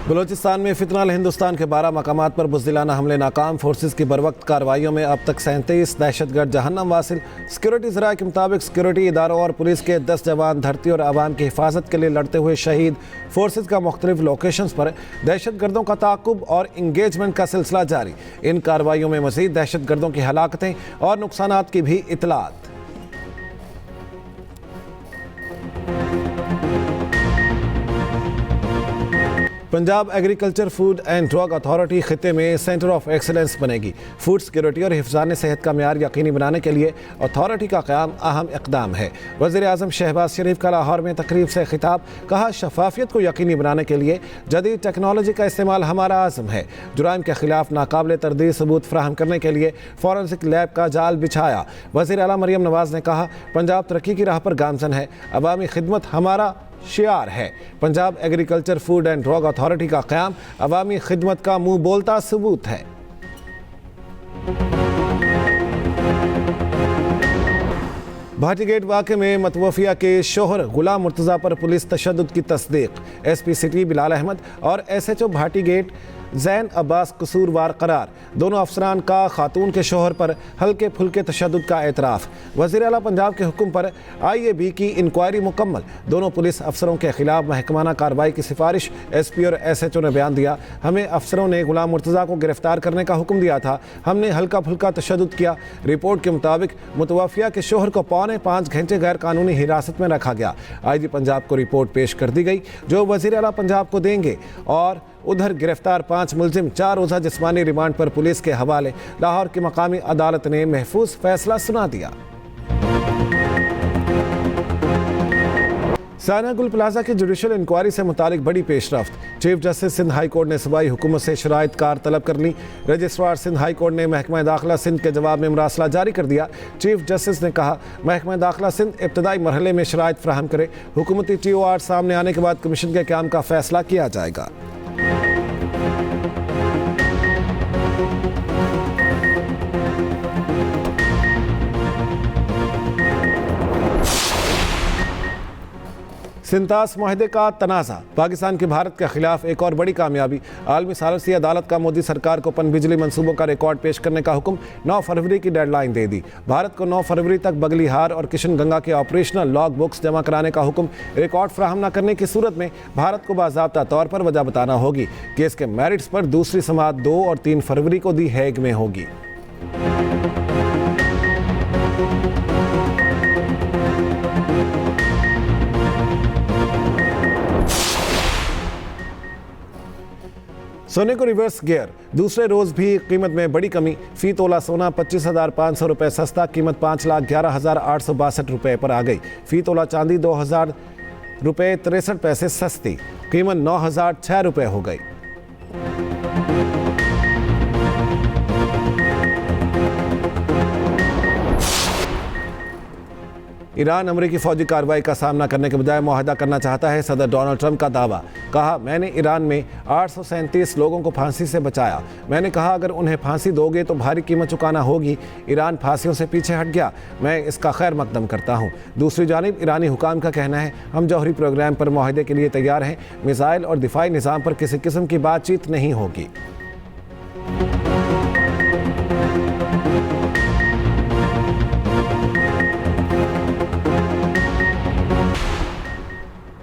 बलूचिस्तान में फितनाल हिंदुस्तान के 12 मकामात पर बुज़दिलाना हमले नाकाम। फोर्सेस की बरवक्त कार्रवाइयों में अब तक 37 दहशतगर्द जहन्नम वासिल। सिक्योरिटी ज़राए के मुताबिक सिक्योरिटी इदारों और पुलिस के 10 जवान धरती और आवाम की हिफाजत के लिए लड़ते हुए शहीद। फोर्सेस का मुख्तलिफ लोकेशंस पर दहशतगर्दों का ताक़ुब और इंगेजमेंट का सिलसिला जारी। इन कार्रवाइयों में मज़ीद दहशतगर्दों की हलाकतें और नुकसानात की भी इतलात। Punjab agriculture food and drug authority खिते में सेंटर ऑफ एक्सीलेंस बनेगी। फूड सिक्योरिटी और हिफ्ज़ान सेहत का मेयार यकीनी बनाने के लिए अथॉरिटी का क़याम अहम इक़दाम है। वज़ीर आज़म शहबाज शरीफ का लाहौर में तकरीब से खिताब। कहा, शफाफियत को यकीनी बनाने के लिए जदीद टेक्नोलॉजी का इस्तेमाल हमारा आज़म है। जुराइम के खिलाफ नाकाबिल तरदीद सबूत फराहम करने के लिए फॉरेंसिक लैब का जाल बिछाया। वज़ीर आला मरियम नवाज़ ने कहा, पंजाब तरक्की की राह पर गामज़न है। अवामी खिदमत हमारा शियार है। Punjab agriculture food and drug authority का क़याम अवामी खिदमत का मुंह बोलता सबूत है। भाटी गेट वाक़े में मतवफ़िया के शोहर गुलाम मुर्तज़ा पर पुलिस तशद्दुद की तस्दीक। एसपी सिटी बिलाल अहमद और SHO भाटी गेट ज़ैन अब्बास कसूरवार करार। दोनों अफसरान का खातून के शोहर पर हल्के फुल्के तशद्दुद का एतराफ़। वज़ीर आला पंजाब के हुक्म पर IAB की इंक्वायरी मुकम्मल। दोनों पुलिस अफसरों के खिलाफ महकमाना कार्रवाई की सिफारिश। SP और SHO ने बयान दिया, हमें अफसरों ने गुलाम मुर्तज़ा को गिरफ्तार करने का हुक्म दिया था, हमने हल्का फुल्का तशद्दुद किया। रिपोर्ट के मुताबिक मुतवफ़िया के शोहर को 5.25 घंटे गैर कानूनी हिरासत में रखा गया। IG पंजाब को रिपोर्ट पेश कर दी गई जो वज़ीर आला पंजाब को देंगे। और उधर गिरफ्तार 5 मुलजिम 4 रोज़ा जिस्मानी रिमांड पर पुलिस के हवाले। लाहौर की मकामी अदालत ने महफूज फैसला सुना दिया। साना गुल प्लाजा की जुडिशल इंक्वायरी से मुतालिक बड़ी पेशरफ्त। Chief justice Sindh high court ने सूबाई हुकूमत से शराइत कार तलब कर ली। रजिस्ट्रार सिंध हाई कोर्ट ने महकमा दाखिला सिंध के जवाब में मरासला जारी कर दिया। चीफ जस्टिस ने कहा, महकमा दाखिला सिंध इब्तदाई मरहले में शराइत फराहम करे। हुकूमती TOR सामने आने के बाद कमीशन के क़याम का फैसला किया जाएगा। सिंतास मुआहदे का तनाज़ा। पाकिस्तान की भारत के खिलाफ एक और बड़ी कामयाबी। आलमी सालसी अदालत का मोदी सरकार को पन बिजली मंसूबों का रिकॉर्ड पेश करने का हुक्म। 9 फरवरी की डेडलाइन दे दी। भारत को 9 फरवरी तक बगलीहार और किशन गंगा के ऑपरेशनल लॉग बुक्स जमा कराने का हुक्म। रिकॉर्ड फ्राहम न करने की सूरत में भारत को बाज़ाब्ता तौर पर वजह बताना होगी। केस के मेरिट्स पर दूसरी समाअत 2 और 3 फरवरी को दी हेग में होगी। सोने को रिवर्स गियर। दूसरे रोज़ भी कीमत में बड़ी कमी। फ़ी तोला सोना 25,500 रुपये सस्ता, कीमत 5,11,862 रुपये पर आ गई। फ़ी तोला चांदी 2,000 रुपये 63 पैसे सस्ती, कीमत 9,006 रुपये हो गई। ईरान अमरीकी फौजी कार्रवाई का सामना करने के बजाय मुआहदा करना चाहता है। सदर डोनाल्ड ट्रंप का दावा। कहा, मैंने ईरान में 837 लोगों को फांसी से बचाया। मैंने कहा, अगर उन्हें फांसी दोगे तो भारी कीमत चुकाना होगी। ईरान फांसियों से पीछे हट गया। मैं इसका खैर मकदम करता हूँ। दूसरी जानिब ईरानी हुकाम का कहना है, हम जौहरी प्रोग्राम पर मुआहदे के लिए तैयार हैं। मिसाइल और दिफाई निज़ाम पर किसी किस्म की बातचीत नहीं होगी।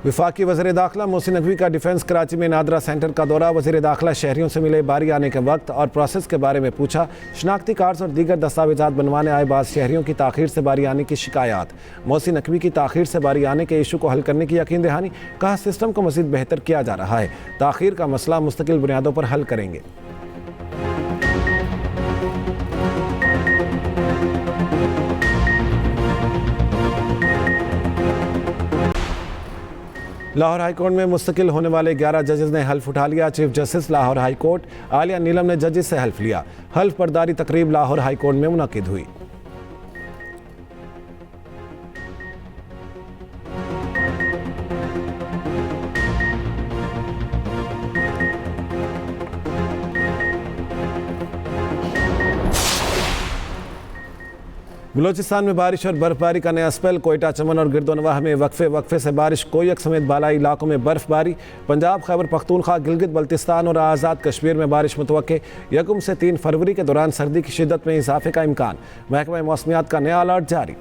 वफाकी वज़ीर दाखिला मोहसिन नकवी का डिफेंस कराची में नादरा सेंटर का दौरा। वज़ीर दाखिला शहरियों से मिले, बारी आने के वक्त और प्रोसेस के बारे में पूछा। शनाख्ती कार्ड्स और दीगर दस्तावेजात बनवाने आए बाद शहरियों की ताख़ीर से बारी आने की शिकायत। मोहसिन नकवी की ताख़ीर से बारी आने के इशू को हल करने की यकीन दहानी। कहा, सिस्टम को मज़ीद बेहतर किया जा रहा है। ताख़ीर का मसला मुस्तकिल बुनियादों पर हल करेंगे। लाहौर हाई कोर्ट में मुस्तकिल होने वाले 11 जजेस ने हल्फ उठा लिया। Chief justice Lahore high court Aliya Neelam ने जजेस से हल्फ लिया। हल्फ बर्दारी तकरीब लाहौर हाई कोर्ट में मुनक्किद हुई। बलूचिस्तान में बारिश और बर्फबारी का नया स्पेल। कोयटा, चमन और गिरदोनवाह में वक्फे से बारिश। कोयक समेत बालाई इलाकों में बर्फबारी। पंजाब, खैबर पख्तूनख्वा, गिलगित बल्तिस्तान और आज़ाद कश्मीर में बारिश मुतवक्के। 1 से 3 फरवरी के दौरान सर्दी की शिद्दत में इजाफे का इम्कान। महकमा मौसमियात का नया अलर्ट जारी।